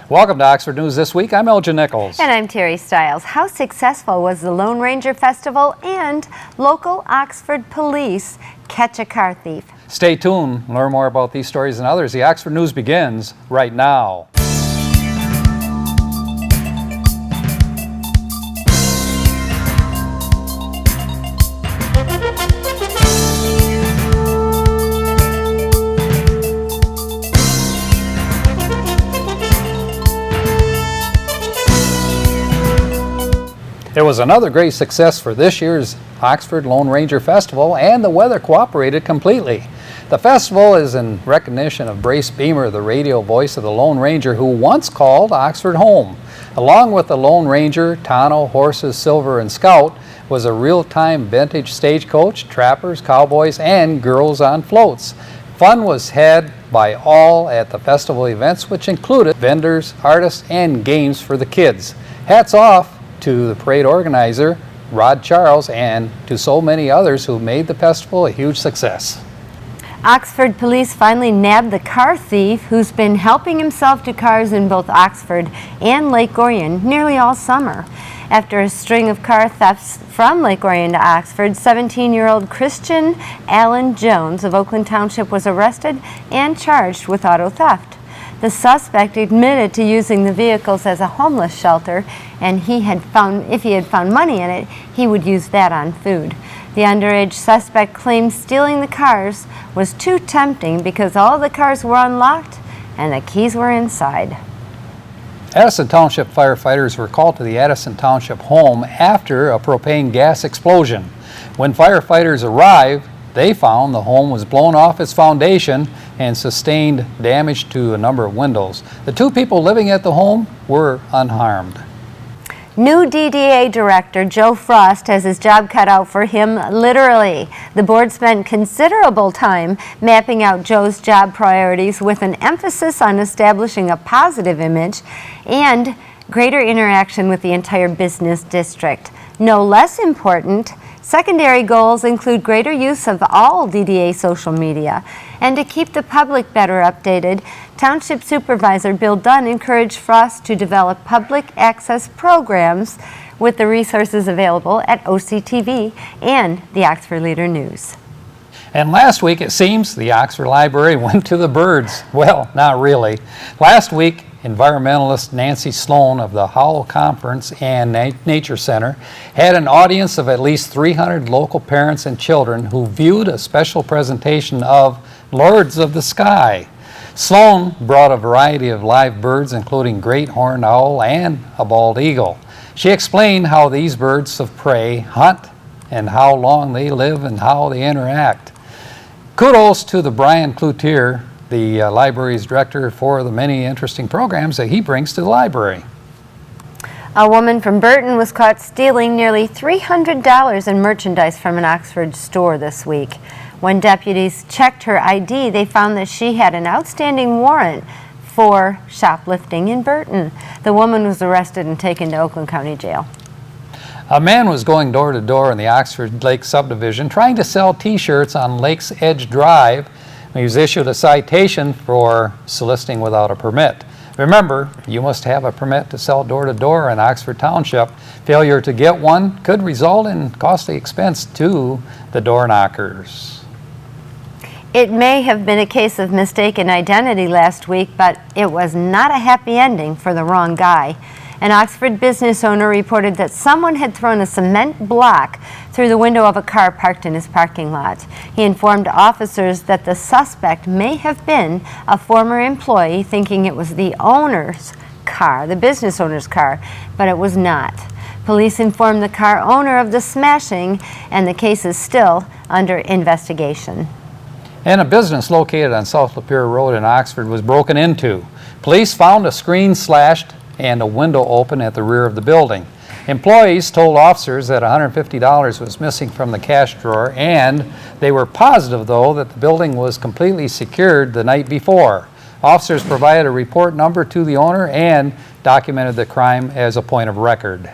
Welcome to Oxford News This Week. I'm Elgin Nichols. And I'm Terry Stiles. How successful was the Lone Ranger Festival and local Oxford police catch a car thief? Stay tuned. Learn more about these stories and others. The Oxford News begins right now. It was another great success for this year's Oxford Lone Ranger Festival, and the weather cooperated completely. The festival is in recognition of Brace Beamer, the radio voice of the Lone Ranger, who once called Oxford home. Along with the Lone Ranger, tonneau, horses, silver, and scout was a real-time vintage stagecoach, trappers, cowboys, and girls on floats. Fun was had by all at the festival events, which included vendors, artists, and games for the kids. Hats off to the parade organizer, Rod Charles, and to so many others who made the festival a huge success. Oxford police finally nabbed the car thief who's been helping himself to cars in both Oxford and Lake Orion nearly all summer. After a string of car thefts from Lake Orion to Oxford, 17-year-old Christian Allen Jones of Oakland Township was arrested and charged with auto theft. The suspect admitted to using the vehicles as a homeless shelter, and if he had found money in it, he would use that on food. The underage suspect claimed stealing the cars was too tempting because all the cars were unlocked and the keys were inside. Addison Township firefighters were called to the Addison Township home after a propane gas explosion. When firefighters arrived, they found the home was blown off its foundation and sustained damage to a number of windows. The two people living at the home were unharmed. New DDA Director Joe Frost has his job cut out for him, literally. The board spent considerable time mapping out Joe's job priorities with an emphasis on establishing a positive image and greater interaction with the entire business district. No less important, secondary goals include greater use of all DDA social media. And to keep the public better updated, Township Supervisor Bill Dunn encouraged Frost to develop public access programs with the resources available at OCTV and the Oxford Leader News. And last week, it seems, the Oxford Library went to the birds. Well, not really. Last week, environmentalist Nancy Sloan of the Howell Conference and Nature Center had an audience of at least 300 local parents and children who viewed a special presentation of Lords of the Sky. Sloan brought a variety of live birds, including great horned owl and a bald eagle. She explained how these birds of prey hunt and how long they live and how they interact. Kudos to the Brian Cloutier, the library's director, for the many interesting programs that he brings to the library. A woman from Burton was caught stealing nearly $300 in merchandise from an Oxford store this week. When deputies checked her ID, they found that she had an outstanding warrant for shoplifting in Burton. The woman was arrested and taken to Oakland County Jail. A man was going door to door in the Oxford Lake subdivision trying to sell T-shirts on Lake's Edge Drive. He was issued a citation for soliciting without a permit. Remember, you must have a permit to sell door to door in Oxford Township. Failure to get one could result in costly expense to the door knockers. It may have been a case of mistaken identity last week, but it was not a happy ending for the wrong guy. An Oxford business owner reported that someone had thrown a cement block through the window of a car parked in his parking lot. He informed officers that the suspect may have been a former employee, thinking it was the owner's car, the business owner's car, but it was not. Police informed the car owner of the smashing, and the case is still under investigation. And a business located on South Lapeer Road in Oxford was broken into. Police found a screen slashed and a window open at the rear of the building. Employees told officers that $150 was missing from the cash drawer, and they were positive, though, that the building was completely secured the night before. Officers provided a report number to the owner and documented the crime as a point of record.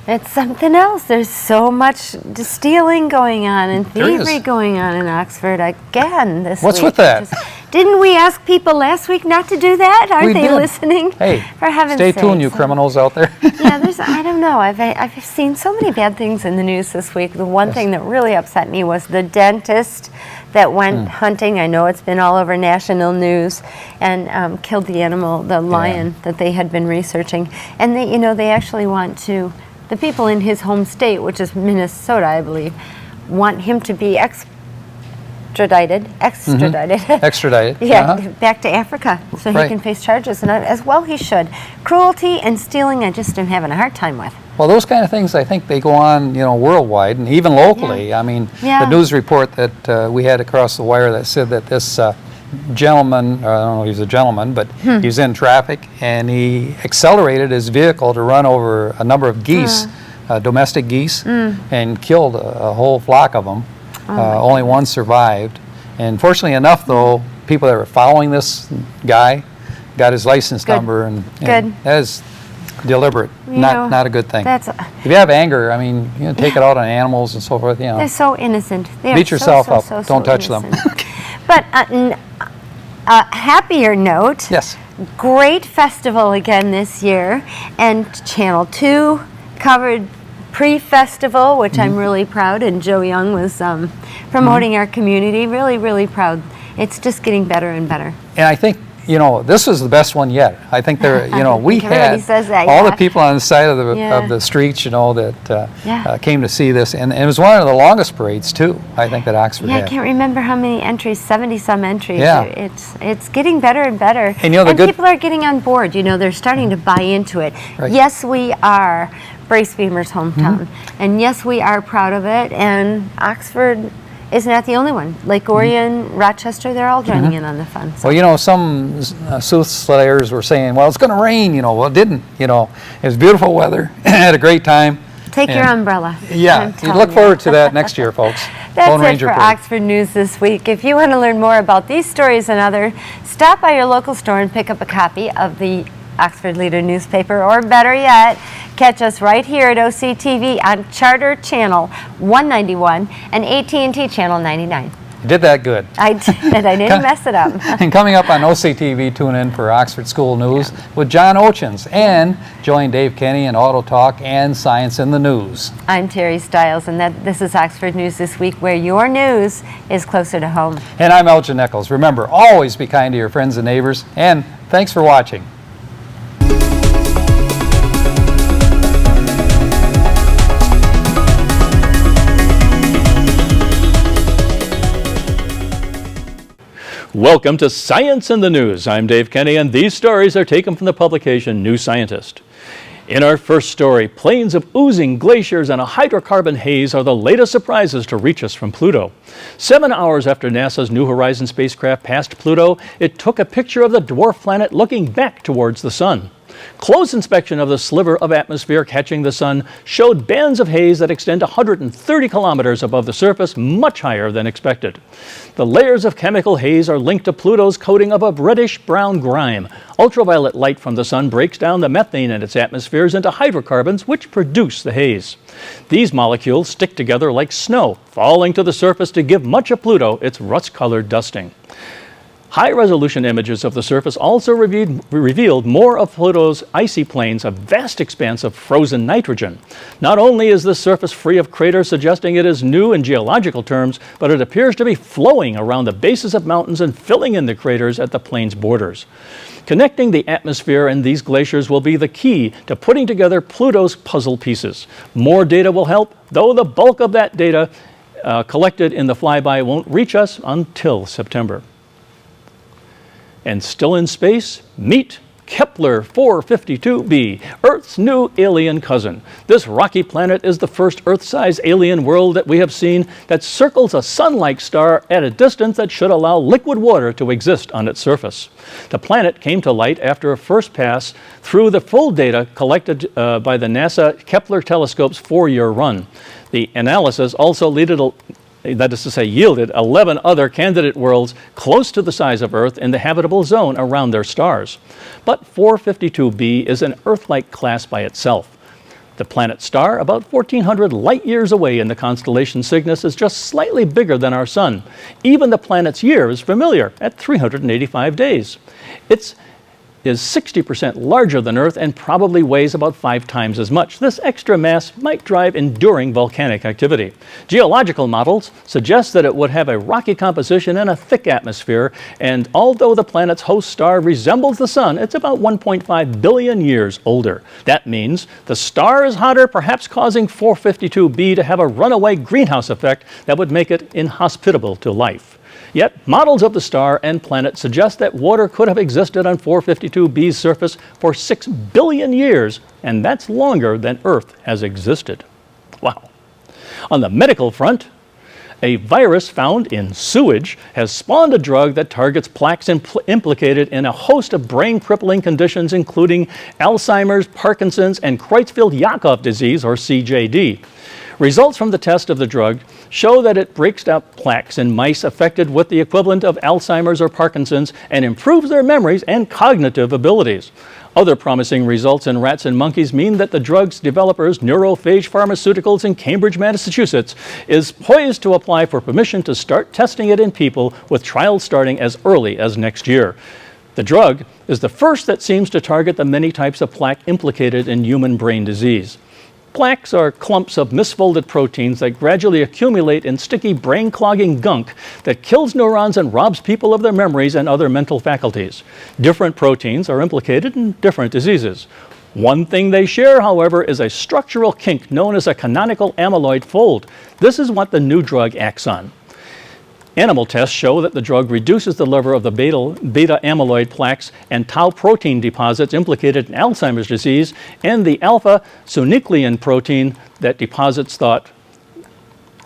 It's something else. There's so much stealing going on and thievery going on in Oxford again this week. What's with that? Didn't we ask people last week not to do that? Aren't We they did. listening? Hey, For heaven's stay sake. tuned, you criminals out there. Yeah, I don't know. I've seen so many bad things in the news this week. The one thing that really upset me was the dentist that went hunting. I know it's been all over national news, and killed the animal, the lion that they had been researching. And they actually want to, the people in his home state, which is Minnesota, I believe, want him to be extradited. Extradited. Yeah, back to Africa, so he Right. can face charges, and as well he should. Cruelty and stealing, I just am having a hard time with. Well, those kind of things, I think they go on, worldwide and even locally. Yeah. I mean, Yeah. the news report that we had across the wire that said that this gentleman, I don't know if he's a gentleman, but he was in traffic and he accelerated his vehicle to run over a number of geese, domestic geese, and killed a whole flock of them. Only one survived. And fortunately enough, though, people that were following this guy got his license number, and Good. that is deliberate, not a good thing. That's If you have anger, I mean, take it out on animals and so forth. they're so innocent. They are Beat yourself so, up. so, Don't so touch them. innocent. But a happier note. Yes. Great festival again this year, and Channel 2 covered pre-festival, which I'm really proud, and Joe Young was promoting our community. Really, really proud. It's just getting better and better. And I think, this was the best one yet. I think there, we think everybody had says that, all yeah. the people on the side of the Yeah. streets, that Yeah. came to see this, and it was one of the longest parades too. I think that Oxford Yeah, I had. can't remember how many entries, 70-some entries. Yeah. It's getting better and better. And, the good- people are getting on board. They're starting to buy into it. Right. Yes, we are Brace Beamer's hometown. And yes, we are proud of it. And Oxford is not the only one. Lake Orion, Rochester, they're all joining in on the fun. So. Well, some soothsayers were saying, well, it's going to rain, well, it didn't, it was beautiful weather, had a great time. Take your umbrella. Yeah, I'm you telling look you. forward to that next year, folks. That's Lone it Ranger for Parade. Oxford News this week. If you want to learn more about these stories and others, stop by your local store and pick up a copy of the Oxford Leader newspaper, or better yet, catch us right here at OCTV on Charter Channel 191 and AT&T Channel 99. You did that good. I did. I didn't mess it up. And coming up on OCTV, tune in for Oxford School News with John Oetjens, and join Dave Kenny in Auto Talk and Science in the News. I'm Terry Stiles, and this is Oxford News This Week, where your news is closer to home. And I'm Elgin Nichols. Remember, always be kind to your friends and neighbors, and thanks for watching. Welcome to Science in the News. I'm Dave Kenny, and these stories are taken from the publication New Scientist. In our first story, plains of oozing glaciers and a hydrocarbon haze are the latest surprises to reach us from Pluto. 7 hours after NASA's New Horizons spacecraft passed Pluto, it took a picture of the dwarf planet looking back towards the sun. Close inspection of the sliver of atmosphere catching the sun showed bands of haze that extend 130 kilometers above the surface, much higher than expected. The layers of chemical haze are linked to Pluto's coating of a reddish-brown grime. Ultraviolet light from the sun breaks down the methane in its atmospheres into hydrocarbons, which produce the haze. These molecules stick together like snow, falling to the surface to give much of Pluto its rust-colored dusting. High-resolution images of the surface also revealed more of Pluto's icy plains, a vast expanse of frozen nitrogen. Not only is the surface free of craters, suggesting it is new in geological terms, but it appears to be flowing around the bases of mountains and filling in the craters at the plains' borders. Connecting the atmosphere and these glaciers will be the key to putting together Pluto's puzzle pieces. More data will help, though the bulk of that data collected in the flyby won't reach us until September. And still in space, meet Kepler 452b, Earth's new alien cousin. This rocky planet is the first Earth-sized alien world that we have seen that circles a sun-like star at a distance that should allow liquid water to exist on its surface. The planet came to light after a first pass through the full data collected by the NASA Kepler telescope's 4-year run. The analysis also yielded 11 other candidate worlds close to the size of Earth in the habitable zone around their stars. But 452b is an Earth-like class by itself. The planet star, about 1,400 light years away in the constellation Cygnus, is just slightly bigger than our sun. Even the planet's year is familiar at 385 days. It is 60% larger than Earth and probably weighs about 5 times as much. This extra mass might drive enduring volcanic activity. Geological models suggest that it would have a rocky composition and a thick atmosphere, and although the planet's host star resembles the sun, it's about 1.5 billion years older. That means the star is hotter, perhaps causing 452b to have a runaway greenhouse effect that would make it inhospitable to life. Yet, models of the star and planet suggest that water could have existed on 452b's surface for 6 billion years, and that's longer than Earth has existed. Wow. On the medical front, a virus found in sewage has spawned a drug that targets plaques implicated in a host of brain-crippling conditions, including Alzheimer's, Parkinson's, and Creutzfeldt-Jakob disease, or CJD. Results from the test of the drug show that it breaks up plaques in mice affected with the equivalent of Alzheimer's or Parkinson's and improves their memories and cognitive abilities. Other promising results in rats and monkeys mean that the drug's developers, Neurophage Pharmaceuticals in Cambridge, Massachusetts, is poised to apply for permission to start testing it in people, with trials starting as early as next year. The drug is the first that seems to target the many types of plaque implicated in human brain disease. Plaques are clumps of misfolded proteins that gradually accumulate in sticky brain-clogging gunk that kills neurons and robs people of their memories and other mental faculties. Different proteins are implicated in different diseases. One thing they share, however, is a structural kink known as a canonical amyloid fold. This is what the new drug acts on. Animal tests show that the drug reduces the level of the beta amyloid plaques and tau protein deposits implicated in Alzheimer's disease, and the alpha-synuclein protein that deposits thought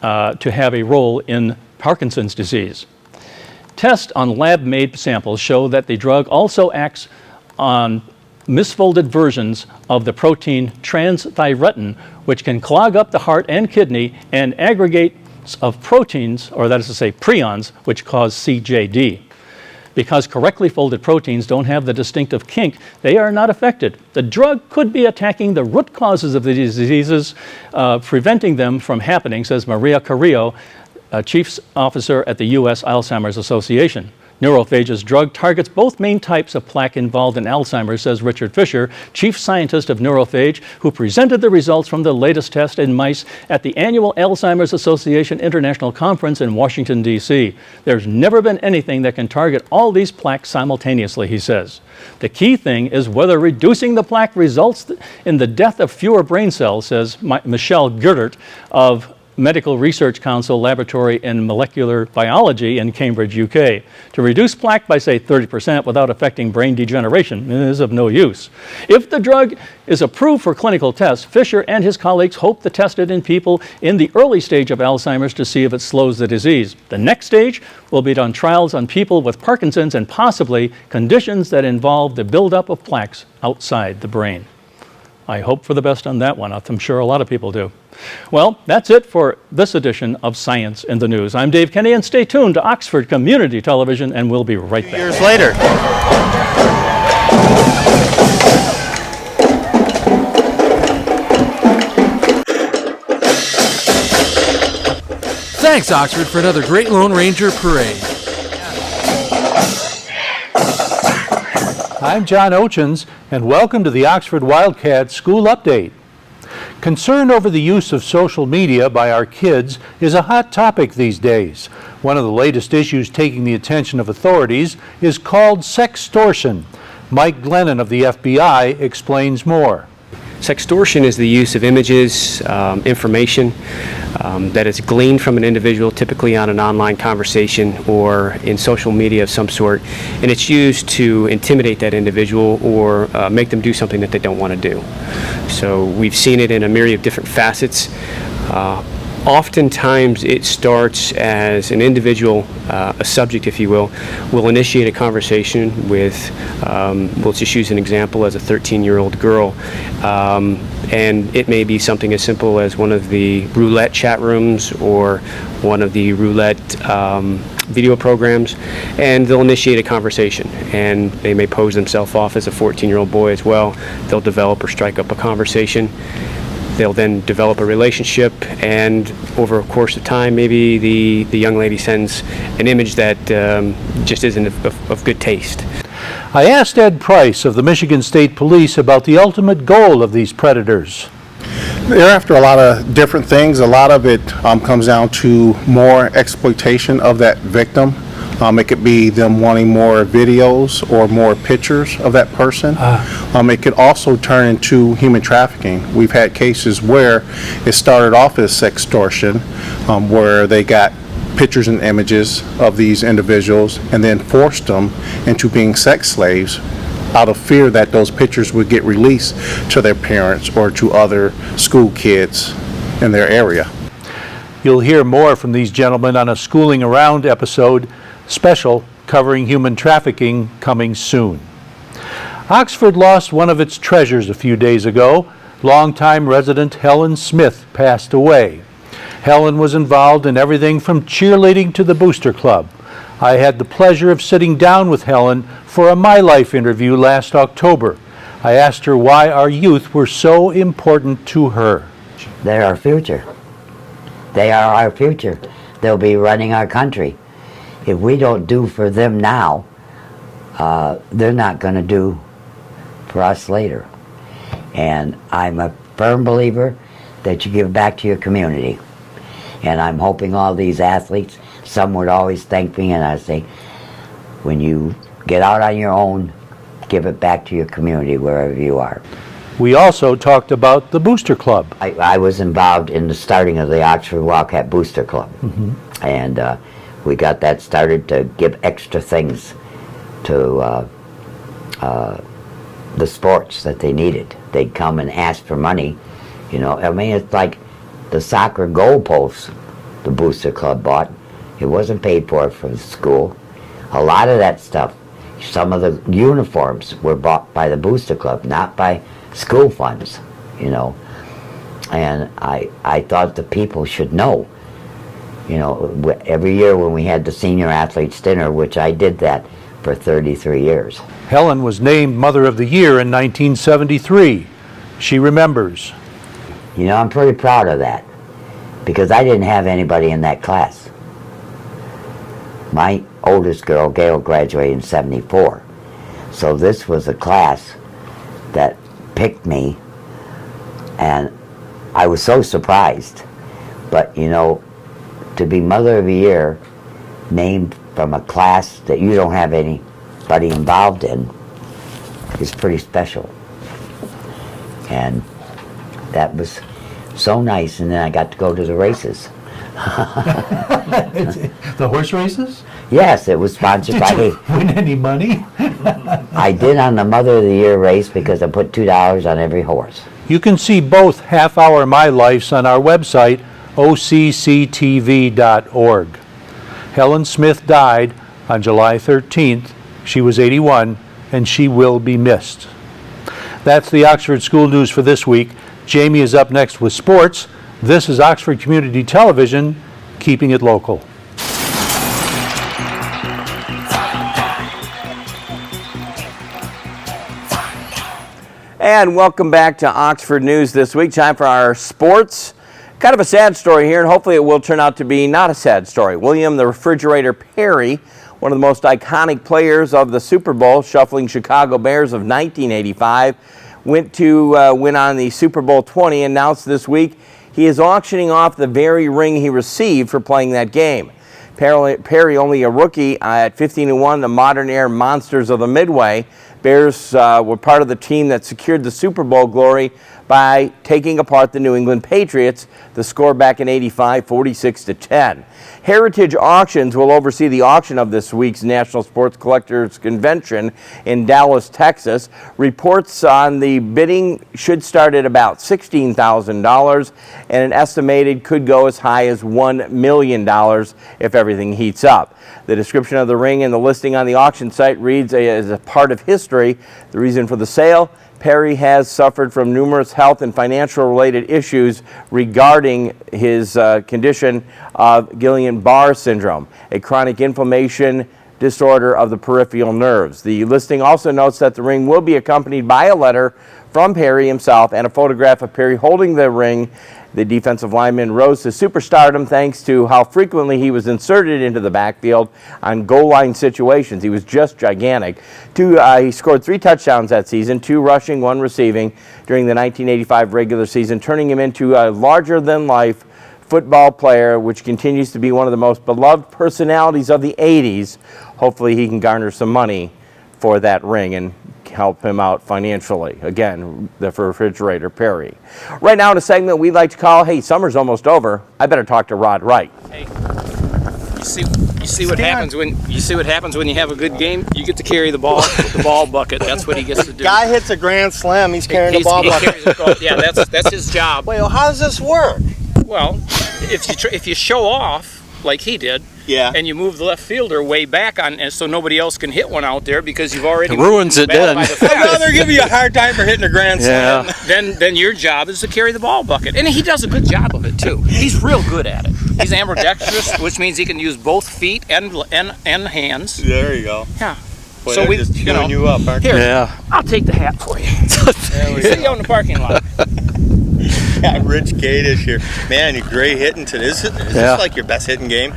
to have a role in Parkinson's disease. Tests on lab-made samples show that the drug also acts on misfolded versions of the protein transthyretin, which can clog up the heart and kidney and aggregate of proteins, or that is to say prions, which cause CJD. Because correctly folded proteins don't have the distinctive kink, they are not affected. The drug could be attacking the root causes of the diseases, preventing them from happening, says Maria Carrillo, Chief Officer at the U.S. Alzheimer's Association. Neurophage's drug targets both main types of plaque involved in Alzheimer's, says Richard Fisher, chief scientist of Neurophage, who presented the results from the latest test in mice at the annual Alzheimer's Association International Conference in Washington, D.C. There's never been anything that can target all these plaques simultaneously, he says. The key thing is whether reducing the plaque results in the death of fewer brain cells, says Michelle Girdert of Medical Research Council Laboratory in Molecular Biology in Cambridge, UK. To reduce plaque by, say, 30% without affecting brain degeneration is of no use. If the drug is approved for clinical tests, Fisher and his colleagues hope to test it in people in the early stage of Alzheimer's to see if it slows the disease. The next stage will be done trials on people with Parkinson's and possibly conditions that involve the buildup of plaques outside the brain. I hope for the best on that one. I'm sure a lot of people do. Well, that's it for this edition of Science in the News. I'm Dave Kenny, and stay tuned to Oxford Community Television, and we'll be right back. Years later. Thanks, Oxford, for another great Lone Ranger parade. I'm John Oetjens, and welcome to the Oxford Wildcats School Update. Concern over the use of social media by our kids is a hot topic these days. One of the latest issues taking the attention of authorities is called sextortion. Mike Glennon of the FBI explains more. Sextortion is the use of images, information that is gleaned from an individual, typically on an online conversation or in social media of some sort, and it's used to intimidate that individual or make them do something that they don't want to do. So we've seen it in a myriad of different facets. Oftentimes it starts as an individual, a subject if you will initiate a conversation with, let's just use an example as a 13-year-old girl, and it may be something as simple as one of the roulette chat rooms or one of the roulette video programs, and they'll initiate a conversation, and they may pose themselves off as a 14-year-old boy as well. They'll develop or strike up a conversation. They'll then develop a relationship, and over a course of time, maybe the young lady sends an image that just isn't of good taste. I asked Ed Price of the Michigan State Police about the ultimate goal of these predators. They're after a lot of different things. A lot of it comes down to more exploitation of that victim. It could be them wanting more videos or more pictures of that person. It could also turn into human trafficking. We've had cases where it started off as sextortion, where they got pictures and images of these individuals and then forced them into being sex slaves out of fear that those pictures would get released to their parents or to other school kids in their area. You'll hear more from these gentlemen on a Schooling Around episode special covering human trafficking coming soon. Oxford lost one of its treasures a few days ago. Longtime resident Helen Smith passed away. Helen was involved in everything from cheerleading to the Booster Club. I had the pleasure of sitting down with Helen for a My Life interview last October. I asked her why our youth were so important to her. They're our future. They are our future. They'll be running our country. If we don't do for them now, they're not going to do for us later. And I'm a firm believer that you give back to your community. And I'm hoping all these athletes, some would always thank me, and I say, when you get out on your own, give it back to your community wherever you are. We also talked about the Booster Club. I was involved in the starting of the Oxford Wildcat Booster Club. And we got that started to give extra things to the sports that they needed. They'd come and ask for money. You know, I mean, it's like the soccer goalposts the Booster Club bought. It wasn't paid for from the school. A lot of that stuff, some of the uniforms were bought by the Booster Club, not by school funds, you know. And I thought the people should know. You know, every year when we had the senior athletes dinner, which I did that for 33 years. Helen was named Mother of the Year in 1973. She remembers. You know, I'm pretty proud of that, because I didn't have anybody in that class. My oldest girl, Gail, graduated in '74. So this was a class that picked me, and I was so surprised. But, you know, to be Mother of the Year, named from a class that you don't have anybody involved in, is pretty special. And that was so nice, and then I got to go to the races. The horse races? Yes, it was sponsored by Did you win any money? I did on the Mother of the Year race because I put $2 on every horse. You can see both half-hour My Lifes on our website, occtv.org. Helen Smith died on July 13th. She was 81, and she will be missed. That's the Oxford School News for this week. Jamie is up next with sports. This is Oxford Community Television, keeping it local. And welcome back to Oxford News this week. Time for our sports. Kind of a sad story here, and hopefully it will turn out to be not a sad story. William the Refrigerator Perry, one of the most iconic players of the Super Bowl, shuffling Chicago Bears of 1985, went to win on the Super Bowl 20, announced this week he is auctioning off the very ring he received for playing that game. Perry, only a rookie at 15-1, the modern era monsters of the Midway. Bears were part of the team that secured the Super Bowl glory by taking apart the New England Patriots. The score back in '85, 46-10. Heritage Auctions will oversee the auction of this week's National Sports Collectors Convention in Dallas, Texas. Reports on the bidding should start at about $16,000, and an estimated could go as high as $1 million if everything heats up. The description of the ring and the listing on the auction site reads as a part of history. The reason for the sale: Perry has suffered from numerous health and financial related issues regarding his condition of Guillain-Barré syndrome, a chronic inflammation disorder of the peripheral nerves. The listing also notes that the ring will be accompanied by a letter from Perry himself and a photograph of Perry holding the ring. The defensive lineman rose to superstardom thanks to how frequently he was inserted into the backfield on goal line situations. He was just gigantic. He scored 3 touchdowns that season, 2 rushing, 1 receiving during the 1985 regular season, turning him into a larger-than-life football player, which continues to be one of the most beloved personalities of the 80s. Hopefully he can garner some money for that ring and help him out financially. Again, the refrigerator Perry. Right now in a segment we like to call, hey, summer's almost over, I better talk to Rod Wright. Hey, you see what happens when you have a good game? You get to carry the ball, the ball bucket. That's what he gets to do. Guy hits a grand slam, he's carrying the ball bucket. Yeah, that's his job. Wait, well, how does this work? Well, if you show off like he did, yeah, and you move the left fielder way back on, and so nobody else can hit one out there because you've already it ruins it then. I'd rather give you a hard time for hitting a grand slam. Then your job is to carry the ball bucket, and he does a good job of it too. He's real good at it. He's ambidextrous, which means he can use both feet and hands. There you go. Yeah. Boy, so we just chewing you up, aren't here, yeah. I'll take the hat for you. See you out in the parking lot. Yeah, Rich Gatish here. Man, you're great hitting today. Is this like your best hitting game?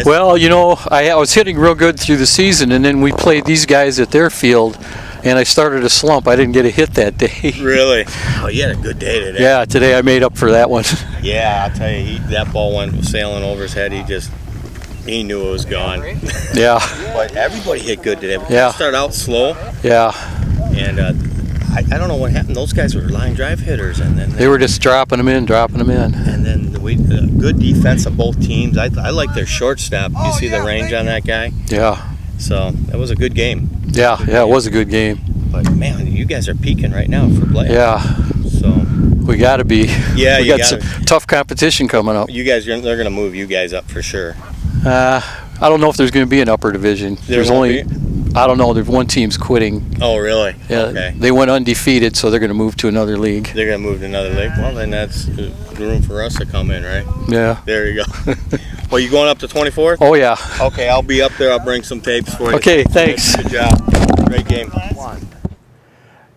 Well, you know, I was hitting real good through the season, and then we played these guys at their field, and I started a slump. I didn't get a hit that day. Really? Oh, you had a good day today. Yeah, today I made up for that one. Yeah, I'll tell you, that ball went sailing over his head. He knew it was gone. Yeah. But everybody hit good today. Yeah. Started out slow. Yeah. And I don't know what happened. Those guys were line drive hitters, and then they were just dropping them in. And then good defense of both teams. I like their shortstop. You see the range on that guy? Yeah. So that was a good game. Yeah, it was a good game. But man, you guys are peaking right now for playoffs. Yeah. So we got to be. Yeah, we got some tough competition coming up. You guys, they're going to move you guys up for sure. I don't know if there's going to be an upper division. I don't know. There's one team's quitting. Oh, really? Yeah. Okay. They went undefeated, so they're going to move to another league. They're going to move to another league. Well, then that's room for us to come in, right? Yeah. There you go. Well, you going up to 24th? Oh, yeah. Okay, I'll be up there. I'll bring some tapes for you. Okay, thanks. Good job. Great game.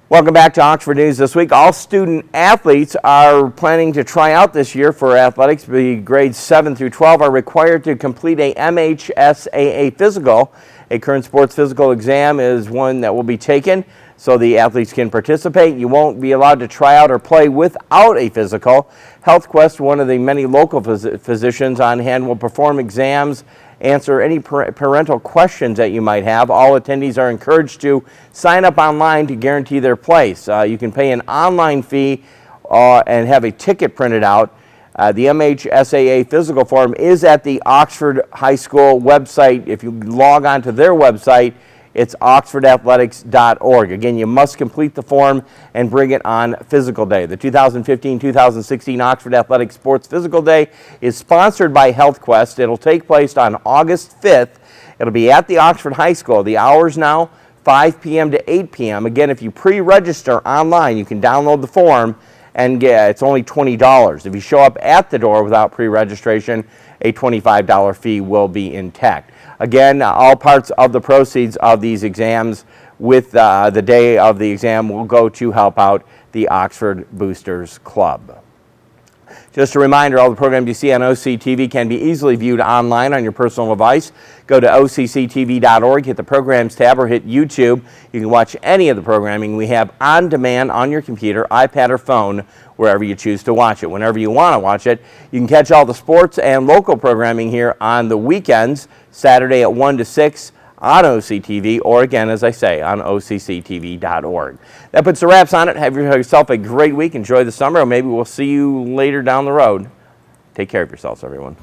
Welcome back to Oxford News This Week. All student athletes are planning to try out this year for athletics. The grades 7 through 12 are required to complete a MHSAA physical. A current sports physical exam is one that will be taken so the athletes can participate. You won't be allowed to try out or play without a physical. HealthQuest, one of the many local physicians on hand, will perform exams, answer any parental questions that you might have. All attendees are encouraged to sign up online to guarantee their place. You can pay an online fee and have a ticket printed out. The MHSAA physical form is at the Oxford High School website. If you log on to their website, it's oxfordathletics.org. Again, you must complete the form and bring it on physical day. The 2015-2016 Oxford Athletics Sports Physical Day is sponsored by HealthQuest. It'll take place on August 5th. It'll be at the Oxford High School. The hours now, 5 p.m. to 8 p.m. Again, if you pre-register online, you can download the form and it's only $20. If you show up at the door without pre-registration, a $25 fee will be intact. Again, all parts of the proceeds of these exams with the day of the exam will go to help out the Oxford Boosters Club. Just a reminder, all the programs you see on OCTV can be easily viewed online on your personal device. Go to OCCTV.org, hit the Programs tab, or hit YouTube. You can watch any of the programming we have on demand on your computer, iPad, or phone, wherever you choose to watch it. Whenever you want to watch it, you can catch all the sports and local programming here on the weekends, Saturday at 1 to 6 on OCTV, or again, as I say, on OCCTV.org. That puts the wraps on it. Have yourself a great week. Enjoy the summer, and maybe we'll see you later down the road. Take care of yourselves, everyone.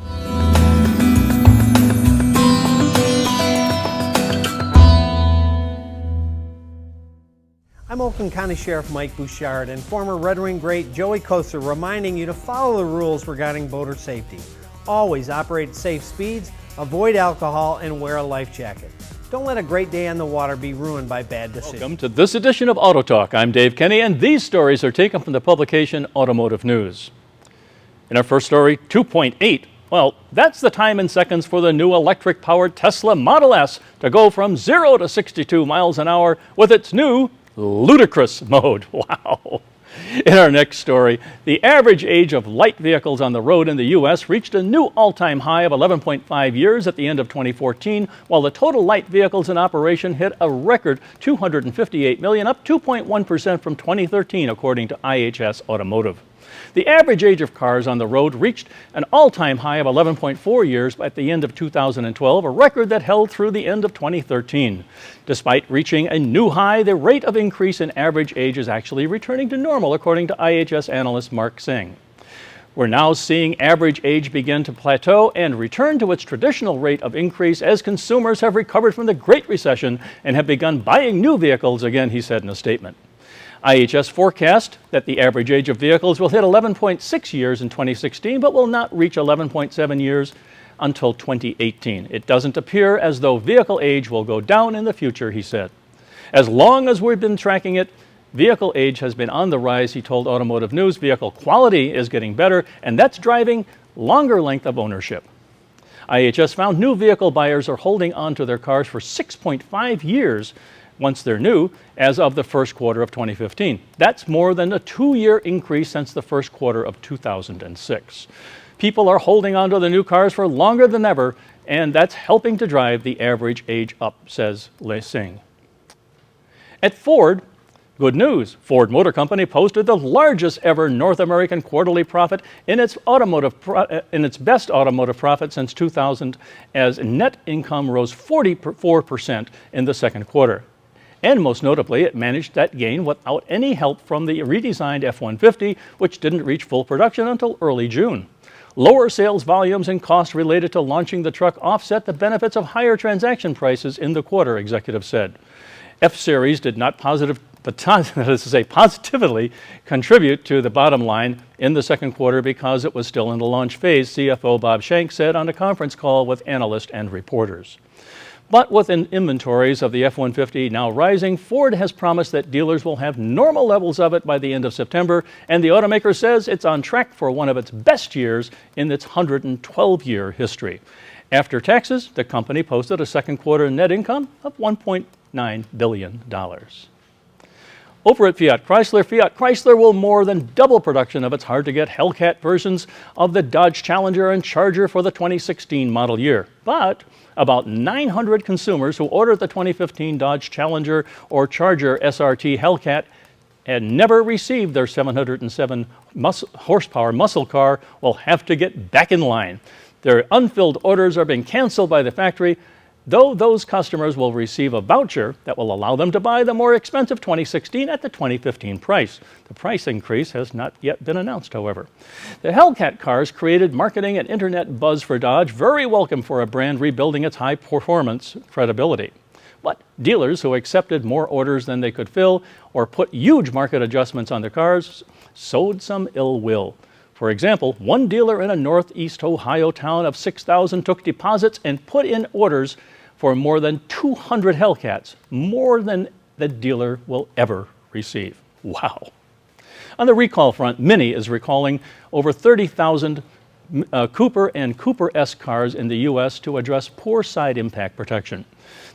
I'm Oakland County Sheriff Mike Bouchard and former Red Wing great Joey Koser reminding you to follow the rules regarding boater safety. Always operate at safe speeds, avoid alcohol, and wear a life jacket. Don't let a great day on the water be ruined by bad decisions. Welcome to this edition of Auto Talk. I'm Dave Kenny, and these stories are taken from the publication Automotive News. In our first story, 2.8 Well, that's the time in seconds for the new electric-powered Tesla Model S to go from 0 to 62 miles an hour with its new ludicrous mode. Wow. In our next story, the average age of light vehicles on the road in the U.S. reached a new all-time high of 11.5 years at the end of 2014, while the total light vehicles in operation hit a record 258 million, up 2.1% from 2013, according to IHS Automotive. The average age of cars on the road reached an all-time high of 11.4 years at the end of 2012, a record that held through the end of 2013. Despite reaching a new high, the rate of increase in average age is actually returning to normal, according to IHS analyst Mark Singh. We're now seeing average age begin to plateau and return to its traditional rate of increase as consumers have recovered from the Great Recession and have begun buying new vehicles again, he said in a statement. IHS forecast that the average age of vehicles will hit 11.6 years in 2016, but will not reach 11.7 years until 2018. It doesn't appear as though vehicle age will go down in the future, he said. As long as we've been tracking it, vehicle age has been on the rise, he told Automotive News. Vehicle quality is getting better, and that's driving longer length of ownership. IHS found new vehicle buyers are holding on to their cars for 6.5 years once they're new, as of the first quarter of 2015. That's more than a 2-year increase since the first quarter of 2006. People are holding on to the new cars for longer than ever, and that's helping to drive the average age up, says Le Singh. At Ford, good news. Ford Motor Company posted the largest ever North American quarterly profit in its best automotive profit since 2000, as net income rose 44% in the second quarter. And most notably, it managed that gain without any help from the redesigned F-150, which didn't reach full production until early June. Lower sales volumes and costs related to launching the truck offset the benefits of higher transaction prices in the quarter, executives said. F-Series did not positively contribute to the bottom line in the second quarter because it was still in the launch phase, CFO Bob Shank said on a conference call with analysts and reporters. But with inventories of the F-150 now rising, Ford has promised that dealers will have normal levels of it by the end of September, and the automaker says it's on track for one of its best years in its 112-year history. After taxes, the company posted a second quarter net income of $1.9 billion. Over at Fiat Chrysler will more than double production of its hard-to-get Hellcat versions of the Dodge Challenger and Charger for the 2016 model year. But about 900 consumers who ordered the 2015 Dodge Challenger or Charger SRT Hellcat and never received their 707 horsepower muscle car will have to get back in line. Their unfilled orders are being canceled by the factory, though those customers will receive a voucher that will allow them to buy the more expensive 2016 at the 2015 price. The price increase has not yet been announced, however. The Hellcat cars created marketing and internet buzz for Dodge, very welcome for a brand rebuilding its high-performance credibility. But dealers who accepted more orders than they could fill or put huge market adjustments on their cars sowed some ill will. For example, one dealer in a northeast Ohio town of 6,000 took deposits and put in orders for more than 200 Hellcats, more than the dealer will ever receive. Wow. On the recall front, Mini is recalling over 30,000 Cooper and Cooper S cars in the U.S. to address poor side impact protection.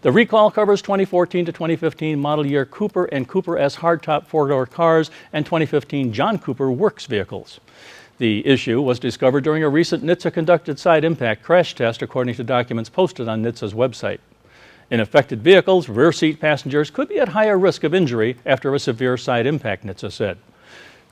The recall covers 2014 to 2015 model year Cooper and Cooper S hardtop four-door cars and 2015 John Cooper Works vehicles. The issue was discovered during a recent NHTSA-conducted side impact crash test, according to documents posted on NHTSA's website. In affected vehicles, rear seat passengers could be at higher risk of injury after a severe side impact, NHTSA said.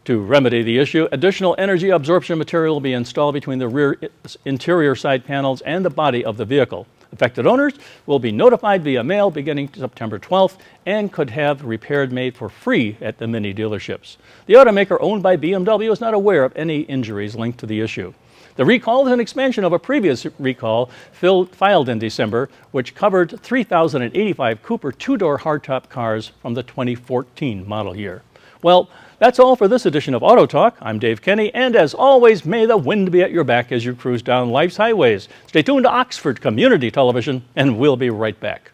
To remedy the issue, additional energy absorption material will be installed between the rear interior side panels and the body of the vehicle. Affected owners will be notified via mail beginning September 12th and could have repaired made for free at the Mini dealerships. The automaker, owned by BMW, is not aware of any injuries linked to the issue. The recall is an expansion of a previous recall filed in December, which covered 3,085 Cooper two-door hardtop cars from the 2014 model year. Well, that's all for this edition of Auto Talk. I'm Dave Kenny, and as always, may the wind be at your back as you cruise down life's highways. Stay tuned to Oxford Community Television, and we'll be right back.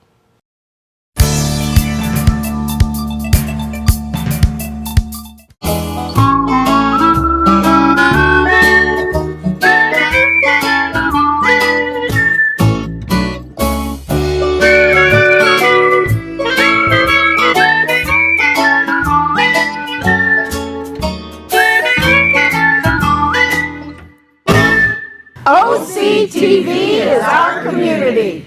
TV is our community.